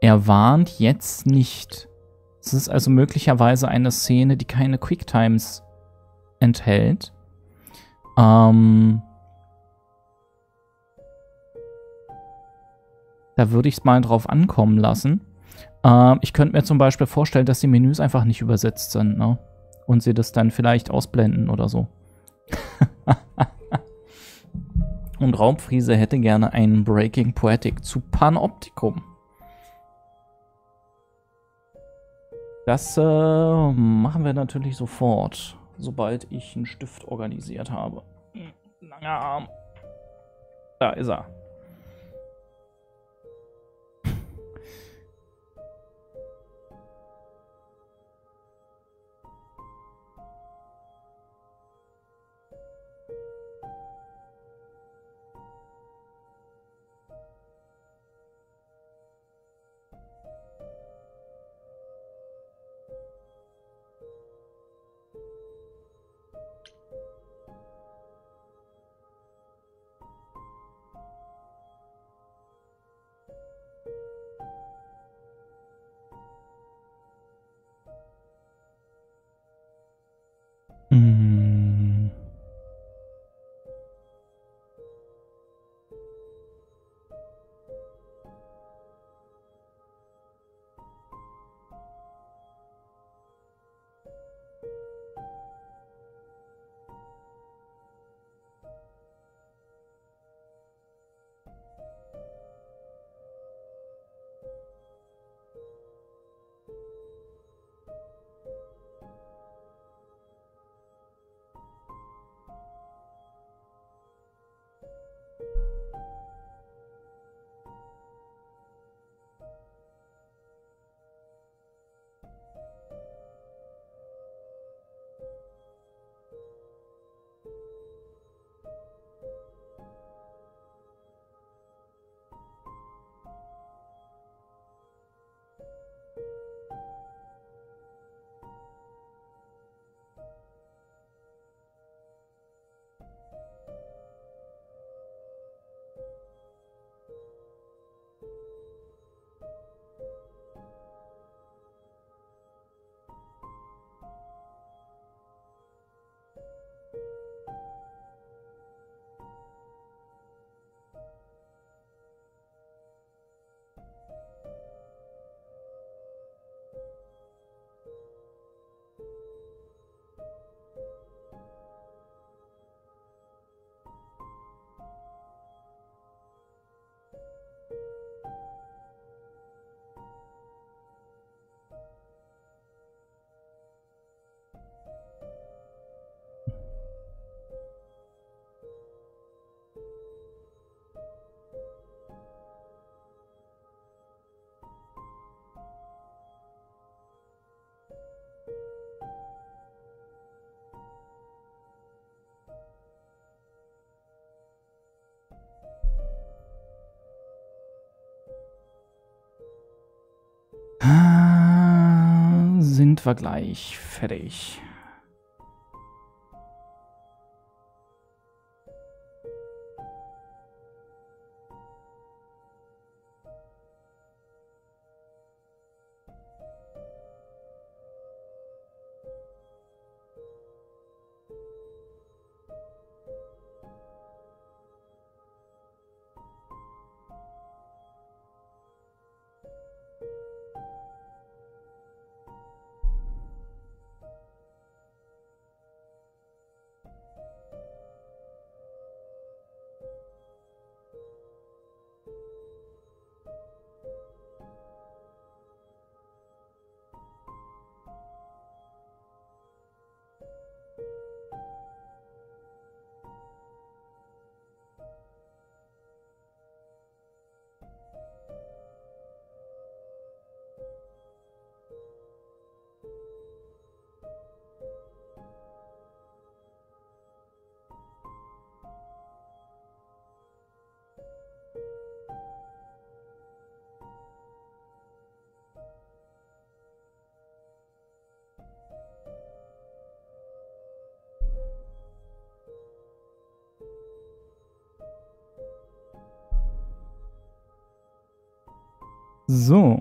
Er warnt jetzt nicht. Es ist also möglicherweise eine Szene, die keine Quicktimes enthält. Da würde ich es mal drauf ankommen lassen. Ich könnte mir zum Beispiel vorstellen, dass die Menüs einfach nicht übersetzt sind, ne? Und sie das dann vielleicht ausblenden oder so. Und Raubfriese hätte gerne einen Breaking Poetic zu Panoptikum. Das machen wir natürlich sofort, sobald ich einen Stift organisiert habe. Langer Arm. Da ist er. Sind wir gleich fertig. So.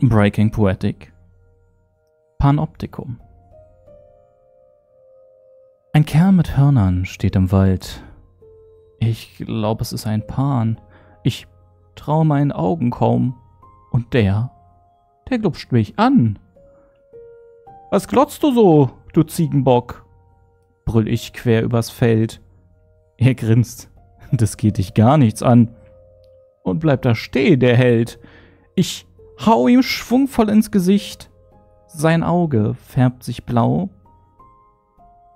Breaking Poetic. Panoptikum. Ein Kerl mit Hörnern steht im Wald. Ich glaube, es ist ein Pan. Ich traue meinen Augen kaum. Und der glupscht mich an. Was glotzt du so, du Ziegenbock? Brüll ich quer übers Feld. Er grinst. Das geht dich gar nichts an. Und bleibt da stehen, der Held. Ich hau ihm schwungvoll ins Gesicht. Sein Auge färbt sich blau.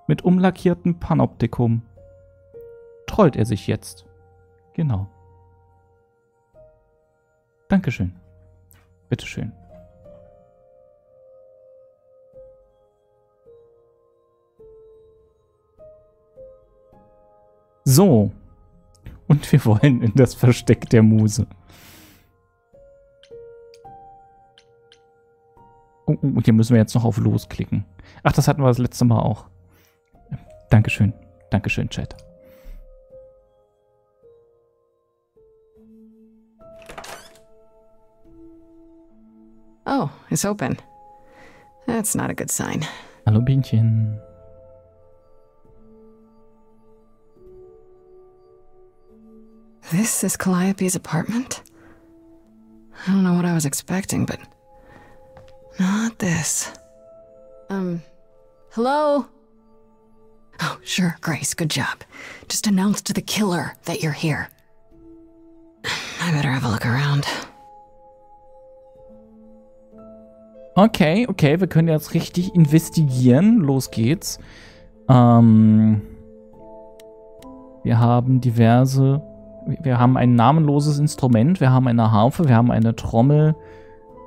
Mit umlackiertem Panoptikum trollt er sich jetzt. Genau. Dankeschön. Bitteschön. So. Und wir wollen in das Versteck der Muse. Und hier müssen wir jetzt noch auf Los klicken. Ach, das hatten wir das letzte Mal auch. Dankeschön. Dankeschön, Chat. Oh, it's open. That's not a good sign. Hallo, Bienchen. This is Calliope's apartment? I don't know what I was expecting, but not this. Hello? Oh, sure, Grace, good job. Just announce to the killer that you're here. I better have a look around. Okay, wir können jetzt richtig investigieren. Los geht's. Wir haben diverse... Wir haben ein namenloses Instrument, wir haben eine Harfe, wir haben eine Trommel,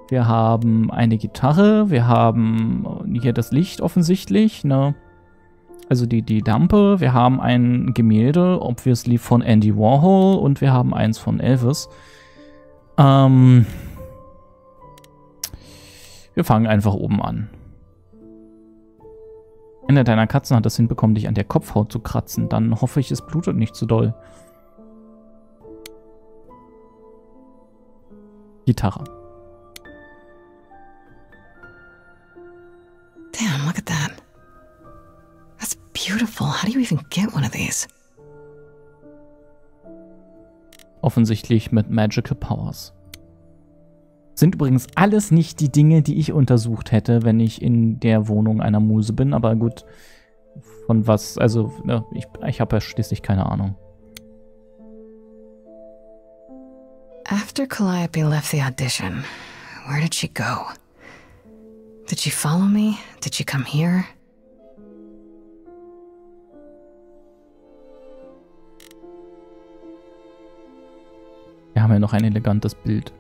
wir haben eine Gitarre, wir haben hier das Licht offensichtlich, ne? Also die Lampe, wir haben ein Gemälde, obviously von Andy Warhol, und wir haben eins von Elvis. Wir fangen einfach oben an. Eine deiner Katzen hat es hinbekommen, dich an der Kopfhaut zu kratzen. Dann hoffe ich, es blutet nicht zu doll. Gitarre. Damn, look at that. That's beautiful. How do you even get one of these? Offensichtlich mit Magical Powers. Sind übrigens alles nicht die Dinge, die ich untersucht hätte, wenn ich in der Wohnung einer Muse bin. Aber gut, von was, also ne, ich habe ja schließlich keine Ahnung. After Calliope left the audition, where did she go? Did she follow me? Did she come here? Wir haben ja noch ein elegantes Bild.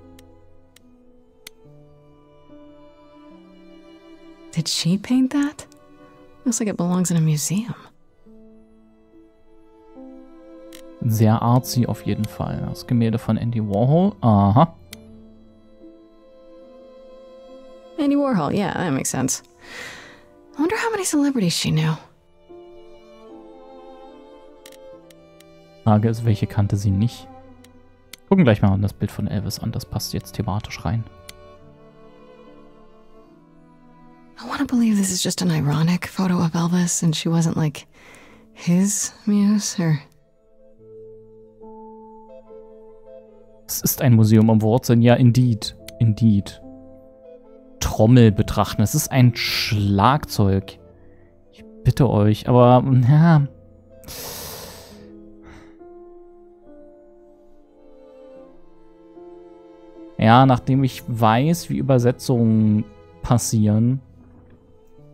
Did she paint that? Looks like it belongs in a museum. Sehr artsy auf jeden Fall. Das Gemälde von Andy Warhol. Aha. Andy Warhol, yeah, that makes sense. I wonder how many celebrities she knew. Frage ist, welche kannte sie nicht? Gucken gleich mal das Bild von Elvis an. Das passt jetzt thematisch rein. I want to believe this is just an ironic photo of Elvis and she wasn't like his muse or... Es ist ein Museum am Wurzeln. Ja, indeed. Indeed. Trommel betrachten. Es ist ein Schlagzeug. Ich bitte euch. Aber, ja. Ja, nachdem ich weiß, wie Übersetzungen passieren,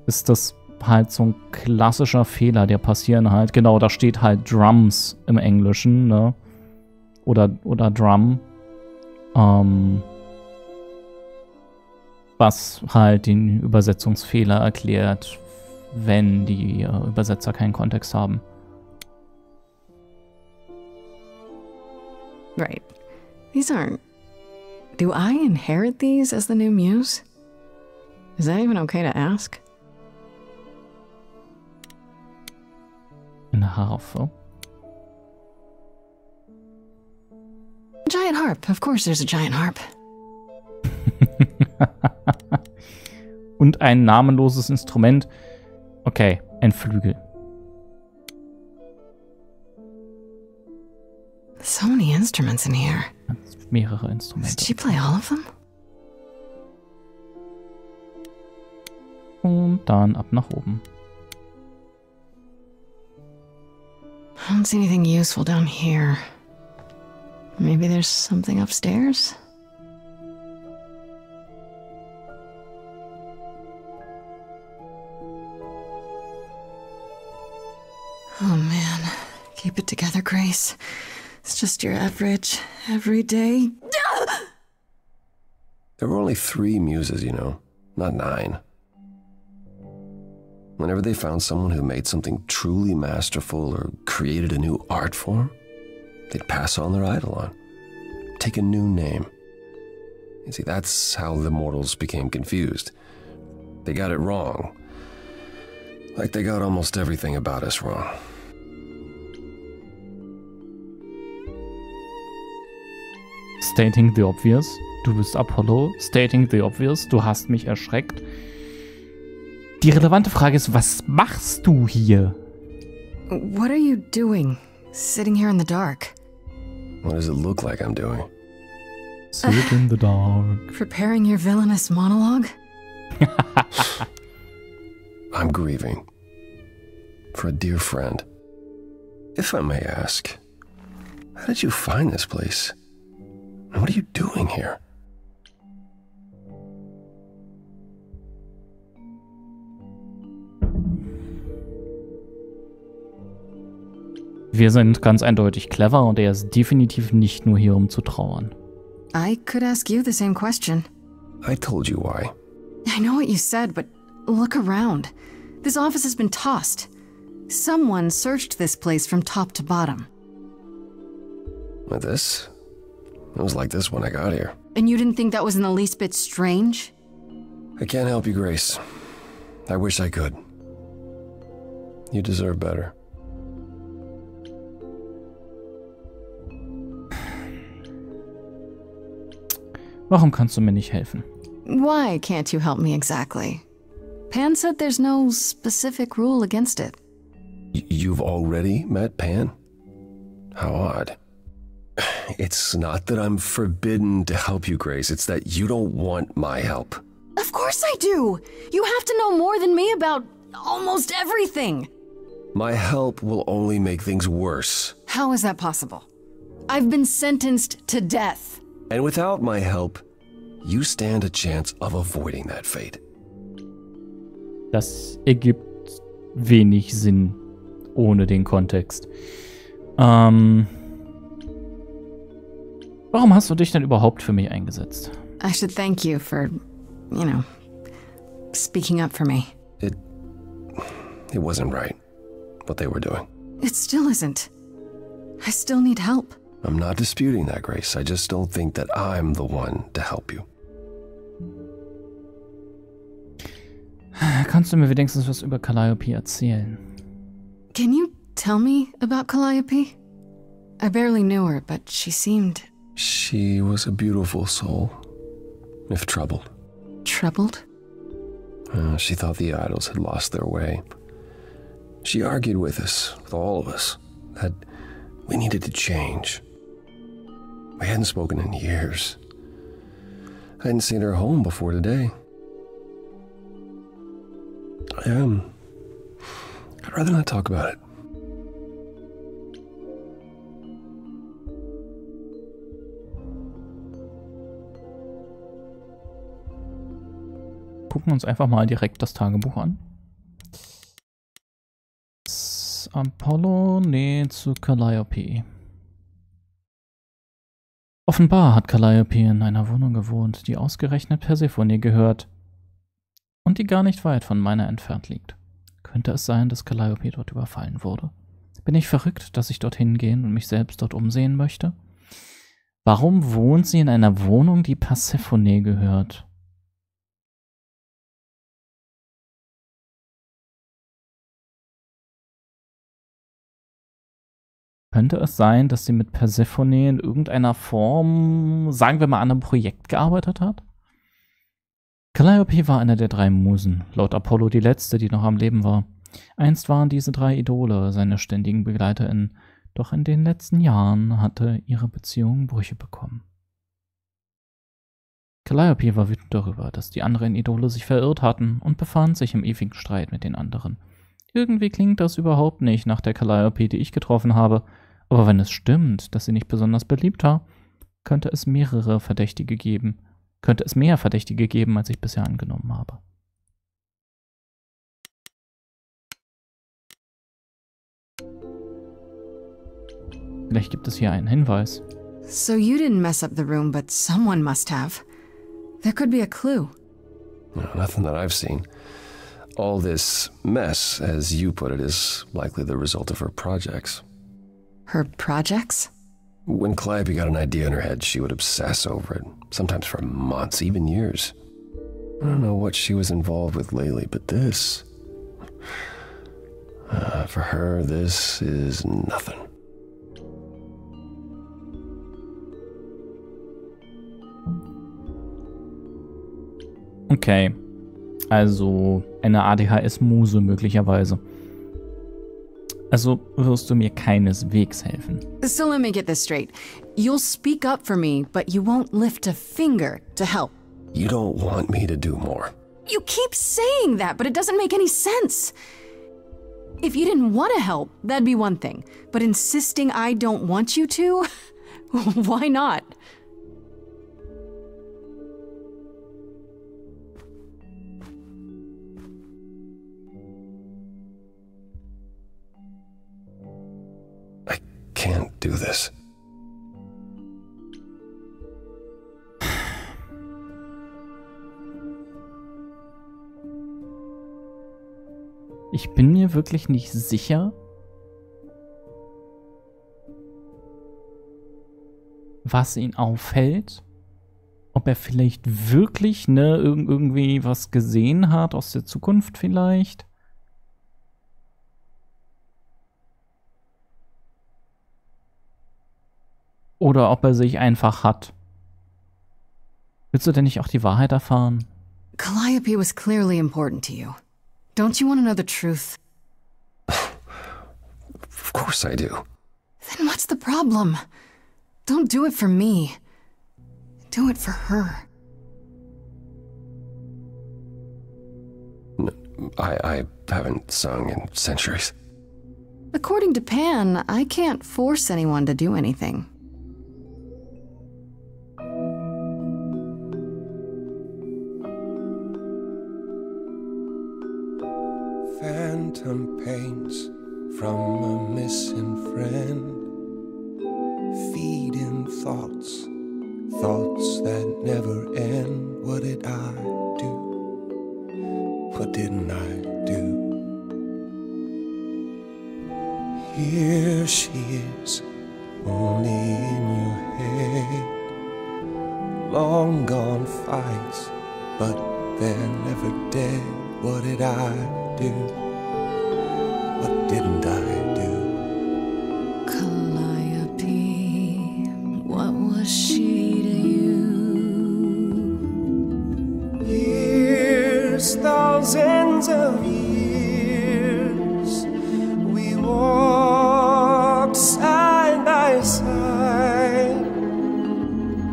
ist das halt so ein klassischer Fehler, der passieren halt. Genau, da steht halt Drums im Englischen, ne? Oder Drum. Was halt den Übersetzungsfehler erklärt, wenn die Übersetzer keinen Kontext haben. Right. These aren't... Do I inherit these as the new muse? Is that even okay to ask? Eine Harfe. Giant harp. Of course there's a giant harp. Und ein namenloses Instrument. Okay, ein Flügel. So many instruments in here. Mehrere Instrumente. Did she play all of them? Und dann ab nach oben. I don't see anything useful down here. Maybe there's something upstairs? Oh man, keep it together, Grace. It's just your average, everyday... There were only 3 muses, you know, not 9. Whenever they found someone who made something truly masterful or created a new art form, they'd pass on their eidolon, take a new name. You see, that's how the mortals became confused. They got it wrong. Like they got almost everything about us wrong. Stating the obvious. Du bist Apollo. Stating the obvious. Du hast mich erschreckt. Die relevante Frage ist, was machst du hier? What are you doing? Sitting here in the dark? What does it look like I'm doing? Sit in the dark. Preparing your villainous monologue? I'm grieving. For a dear friend. If I may ask, how did you find this place? And what are you doing here? Wir sind ganz eindeutig clever und er ist definitiv nicht nur hier, um zu trauern. I could ask you the same question. I told you why. I know what you said, but look around. This office has been tossed. Someone searched this place from top to bottom. With this? It was like this when I got here. And you didn't think that was in the least bit strange? I can't help you, Grace. I wish I could. You deserve better. Warum kannst du mir nicht helfen? Why can't you help me exactly? Pan said there's no specific rule against it. You've already met Pan? How odd. It's not that I'm forbidden to help you, Grace. It's that you don't want my help. Of course I do! You have to know more than me about almost everything! My help will only make things worse. How is that possible? I've been sentenced to death. And without my help, you stand a chance of avoiding that fate. Das ergibt wenig Sinn ohne den Kontext. Warum hast du dich denn überhaupt für mich eingesetzt? I should thank you for, you know, speaking up for me. It wasn't right, what they were doing. It still isn't. I still need help. I'm not disputing that, Grace. I just don't think that I'm the one to help you. Kannst du mir wenigstens was über Calliope erzählen? Can you tell me about Calliope? I barely knew her, but she seemed... She was a beautiful soul, if troubled. Troubled? She thought the idols had lost their way. She argued with us, with all of us, that we needed to change. We hadn't spoken in years. I hadn't seen her home before today. I'd rather not talk about it. Gucken uns einfach mal direkt das Tagebuch an. Apollo, nee, zu Calliope. Offenbar hat Calliope in einer Wohnung gewohnt, die ausgerechnet Persephone gehört und die gar nicht weit von meiner entfernt liegt. Könnte es sein, dass Calliope dort überfallen wurde? Bin ich verrückt, dass ich dorthin gehen und mich selbst dort umsehen möchte? Warum wohnt sie in einer Wohnung, die Persephone gehört? Könnte es sein, dass sie mit Persephone in irgendeiner Form, sagen wir mal, an einem Projekt gearbeitet hat? Calliope war eine der 3 Musen, laut Apollo die letzte, die noch am Leben war. Einst waren diese 3 Idole seine ständigen BegleiterInnen, doch in den letzten Jahren hatte ihre Beziehung Brüche bekommen. Calliope war wütend darüber, dass die anderen Idole sich verirrt hatten und befand sich im ewigen Streit mit den anderen. Irgendwie klingt das überhaupt nicht nach der Calliope, die ich getroffen habe, aber wenn es stimmt, dass sie nicht besonders beliebt war, könnte es mehr Verdächtige geben, als ich bisher angenommen habe. Vielleicht gibt es hier einen Hinweis. So you didn't mess up the room, but someone must have. There could be a clue. No, nothing that I've seen. All this mess, as you put it, is likely the result of her projects. Her projects? When Calliope got an idea in her head, she would obsess over it, sometimes for months, even years. I don't know what she was involved with lately, but this... for her, this is nothing. Okay, also eine ADHS-Muse möglicherweise. Also wirst du mir keineswegs helfen. So let me get this straight. You'll speak up for me, but you won't lift a finger to help. You don't want me to do more. You keep saying that, but it doesn't make any sense. If you didn't want to help, that'd be one thing. But insisting I don't want you to? Why not? I can't do this. Ich bin mir wirklich nicht sicher, was ihn aufhält. Ob er vielleicht wirklich irgendwie was gesehen hat aus der Zukunft vielleicht. Oder ob er sich einfach hat. Willst du denn nicht auch die Wahrheit erfahren? Calliope was clearly important to you. Don't you want to know the truth? Of course I do. Then what's the problem? Don't do it for me. Do it for her. I haven't sung in centuries. According to Pan, I can't force anyone to do anything. Phantom pains from a missing friend, feeding thoughts, thoughts that never end. What did I do? What didn't I do? Here she is, only in your head. Long gone fights, but they're never dead. What did I do? What didn't I do? Calliope, what was she to you? Years, thousands of years, we walked side by side.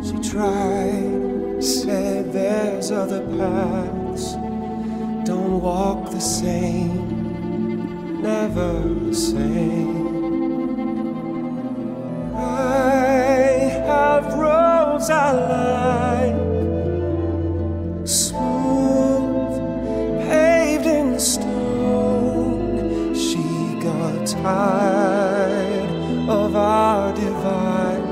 She tried, said there's other paths. Don't walk the same, never the same. I have roads I like, smooth, paved in stone. She got tired of our divide.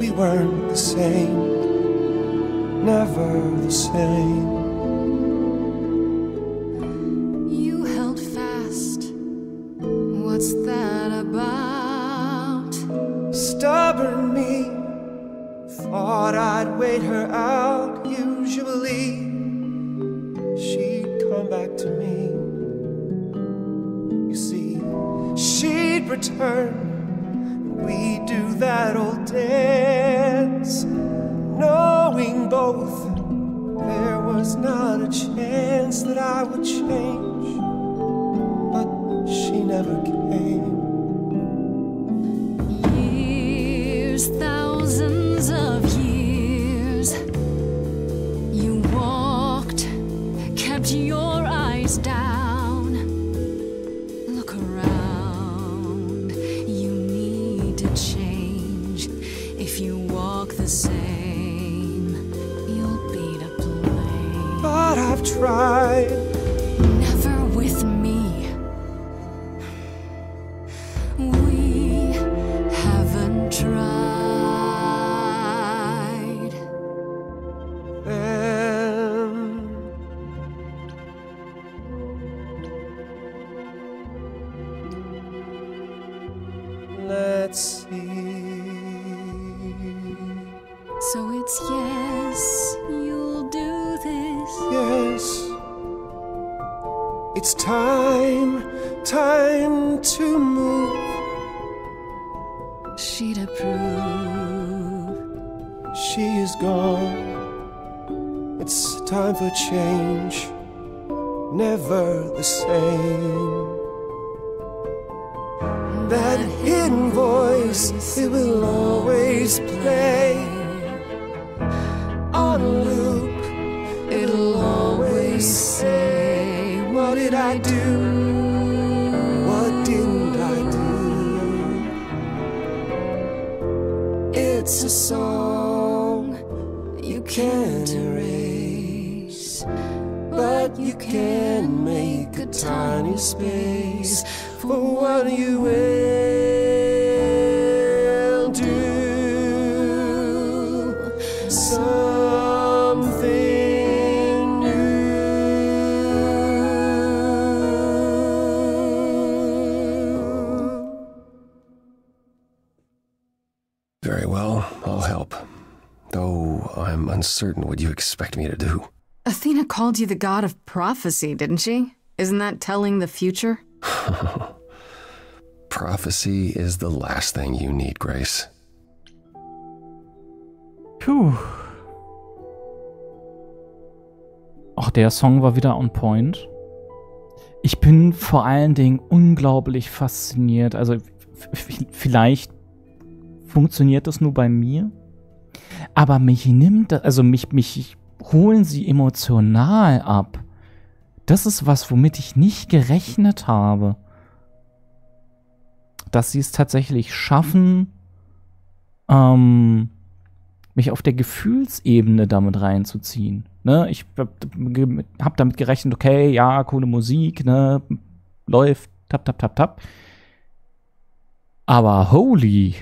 We weren't the same, never the same. What's that about? Stubborn me, thought I'd wait her out. Usually, she'd come back to me. You see, she'd return, we'd do that old dance, knowing both there were was not a chance that I would change, but she never came. Years, thousands of years, you walked, kept your eyes down. Look around, you need to change. If you walk the same, you'll be to blame. But I've tried. Never with me. We haven't tried. Then let's see. So it's yes, you'll do this. Yes, it's time to move. She'd approve. She is gone. It's time for change. Never the same. That hidden voice, it will always play. On a loop, it'll always say, what did I do? What didn't I do? It's a song you can't erase, but you can make a tiny space for what you will do. Something new. Very well, I'll help. Though I'm uncertain what you expect me to do. Athena called you the god of prophecy, didn't she? Isn't that telling the future? Prophecy is the last thing you need, Grace. Puh. Auch der Song war wieder on point. Ich bin vor allen Dingen unglaublich fasziniert. Also vielleicht funktioniert das nur bei mir. Aber mich nimmt, also mich holen sie emotional ab. Das ist was, womit ich nicht gerechnet habe. Dass sie es tatsächlich schaffen, mich auf der Gefühlsebene damit reinzuziehen. Ne? Ich hab damit gerechnet, okay, ja, coole Musik, ne, läuft, tap, tap, tap, tap. Aber holy.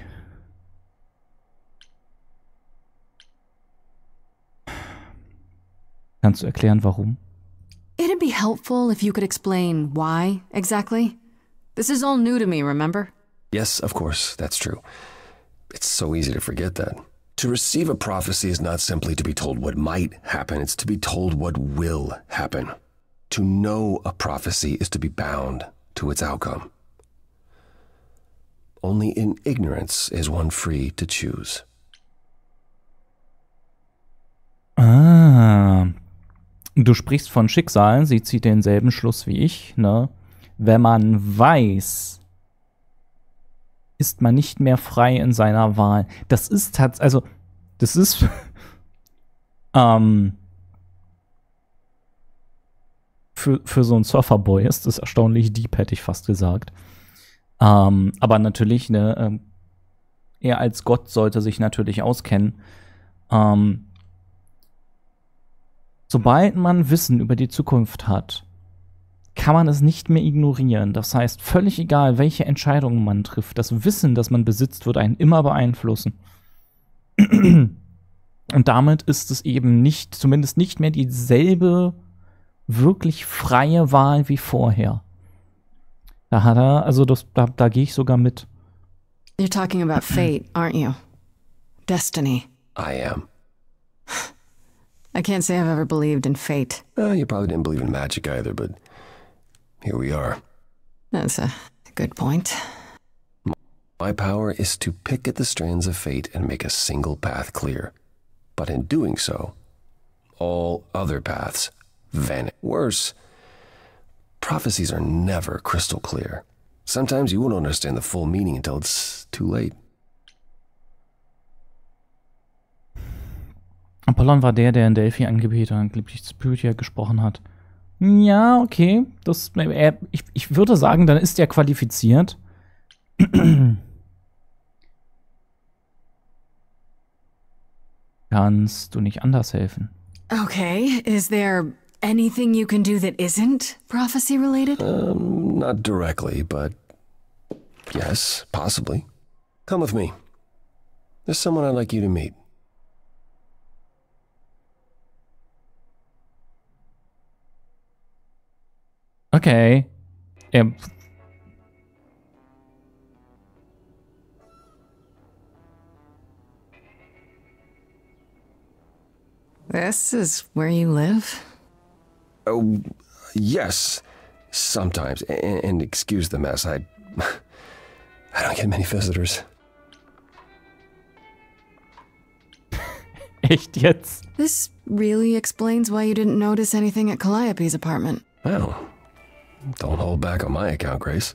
Kannst du erklären, warum? It'd be helpful if you could explain why, exactly. This is all new to me, remember? Yes, of course, that's true. It's so easy to forget that. To receive a prophecy is not simply to be told what might happen, it's to be told what will happen. To know a prophecy is to be bound to its outcome. Only in ignorance is one free to choose. Ah. Du sprichst von Schicksal, sie zieht denselben Schluss wie ich, ne? Wenn man weiß, ist man nicht mehr frei in seiner Wahl. Das ist tatsächlich, also, das ist, für so einen Surferboy ist das erstaunlich deep, hätte ich fast gesagt. Aber natürlich, ne, er als Gott sollte sich natürlich auskennen. Sobald man Wissen über die Zukunft hat, kann man es nicht mehr ignorieren. Das heißt, völlig egal, welche Entscheidungen man trifft, das Wissen, das man besitzt, wird einen immer beeinflussen. Und damit ist es eben nicht, zumindest nicht mehr dieselbe wirklich freie Wahl wie vorher. Da hat er, also da gehe ich sogar mit. You're talking about fate, aren't you? Destiny. I am. I can't say I've ever believed in fate. You probably didn't believe in magic either, but here we are. That's a good point. My power is to pick at the strands of fate and make a single path clear. But in doing so, all other paths vanish. Worse, prophecies are never crystal clear. Sometimes you won't understand the full meaning until it's too late. Apollon war der in Delphi angeblich zu Pythia gesprochen hat. Ja, okay. Ich würde sagen, dann ist er qualifiziert. Kannst du nicht anders helfen? Okay, is there anything you can do that isn't prophecy related? Not directly, but yes, possibly. Come with me. There's someone I'd like you to meet. Okay. This is where you live? Oh, yes, sometimes. And excuse the mess, I don't get many visitors. Echt jetzt? This really explains why you didn't notice anything at Calliope's apartment. Well, don't hold back on my account, Grace.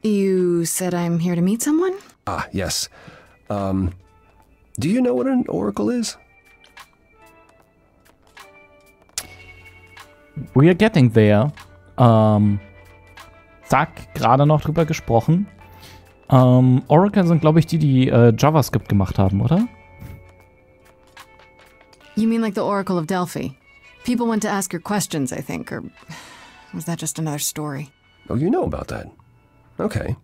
You said I'm here to meet someone? Ah, yes. Do you know what an oracle is? We're getting there. Zack, gerade noch drüber gesprochen. Oracle sind, glaube ich, die JavaScript gemacht haben, oder? You mean like the Oracle of Delphi? People went to ask her questions, I think, or was that just another story? Oh, you know about that. Okay.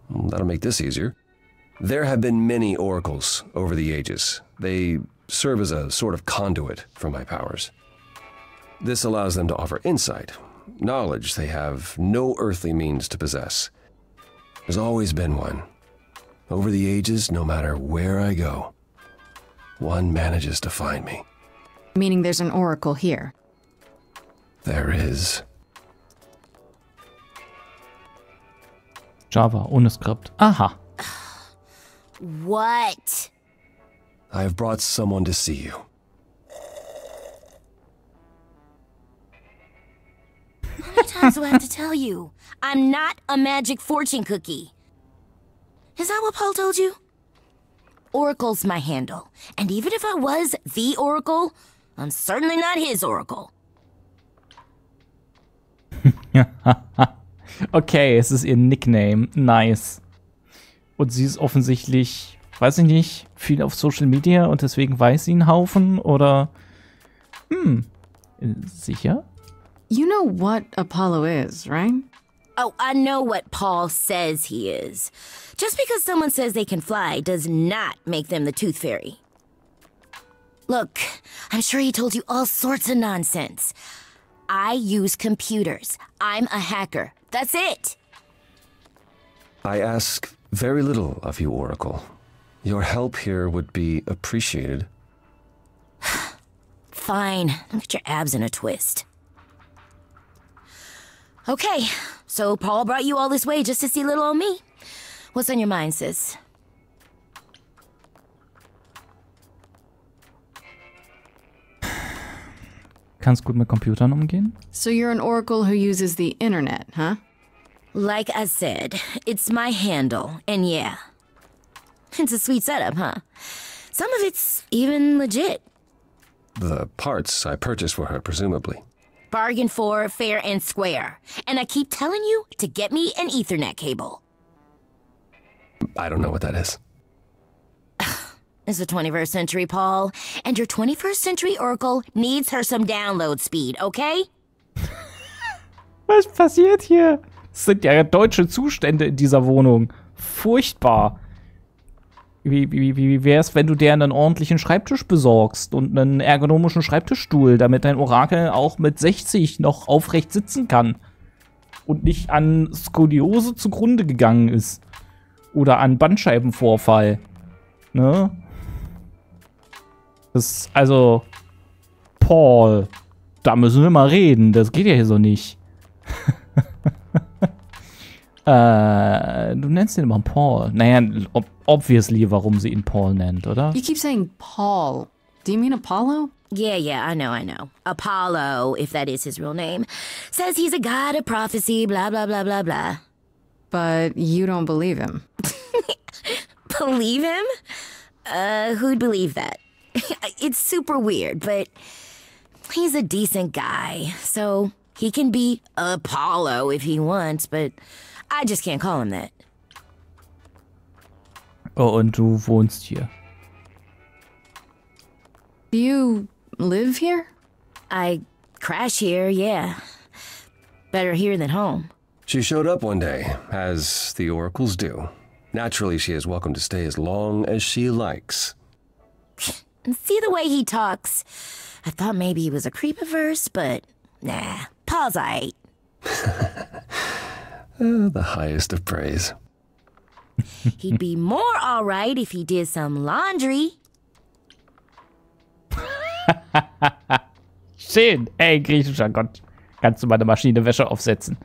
Well, that'll make this easier. There have been many oracles over the ages. They serve as a sort of conduit for my powers. This allows them to offer insight, knowledge they have no earthly means to possess. There's always been one. Over the ages, no matter where I go, one manages to find me. Meaning there's an oracle here. There is. Java, ohne Skript. Aha. What? I have brought someone to see you. How many times do I have to tell you? I'm not a magic fortune cookie. Is that what Paul told you? Oracle's my handle. And even if I was the Oracle, I'm certainly not his Oracle. Okay, es ist ihr Nickname. Nice. Und sie ist offensichtlich, weiß ich nicht, viel auf Social Media und deswegen weiß sie einen Haufen oder sicher? You know what Apollo is, right? Oh, I know what Paul says he is. Just because someone says they can fly does not make them the Tooth Fairy. Look, I'm sure he told you all sorts of nonsense. I use computers. I'm a hacker. That's it. I ask very little of you, Oracle. Your help here would be appreciated. Fine. Don't get your abs in a twist. Okay, so Paul brought you all this way just to see little old me. What's on your mind, sis? Kannst gut mit Computern umgehen? So you're an oracle who uses the internet, huh? Like I said, it's my handle, and yeah. It's a sweet setup, huh? Some of it's even legit. The parts I purchased for her, presumably. Bargain for, fair and square. And I keep telling you to get me an Ethernet cable. I don't know what that is. It's the 21st century, Paul. And your 21st century Oracle needs her some download speed, okay? Was passiert hier? Das sind ja deutsche Zustände in dieser Wohnung. Furchtbar. Wie wär's, wenn du dir einen ordentlichen Schreibtisch besorgst und einen ergonomischen Schreibtischstuhl, damit dein Orakel auch mit 60 noch aufrecht sitzen kann und nicht an Skoliose zugrunde gegangen ist oder an Bandscheibenvorfall. Ne? Das, also, Paul, da müssen wir mal reden. Das geht ja hier so nicht. Du nennst ihn immer Paul. Naja, obviously, warum sie ihn Paul nennt, oder? You keep saying Paul. Do you mean Apollo? Yeah, I know. Apollo, if that is his real name, says he's a god of prophecy, blah, blah, blah, blah, blah. But you don't believe him. Believe him? Who'd believe that? It's super weird, but he's a decent guy, so he can be Apollo if he wants, but I just can't call him that. Oh, und du wohnst hier. Do you live here? I crash here, yeah. Better here than home. She showed up one day, as the oracles do. Naturally, she is welcome to stay as long as she likes. And see the way he talks. I thought maybe he was a creep at first, but nah, Paul's aight. The highest of praise. He'd be more alright if he did some laundry. Schön. Ey, griechischer Gott. Kannst du meine Maschine Wäsche aufsetzen?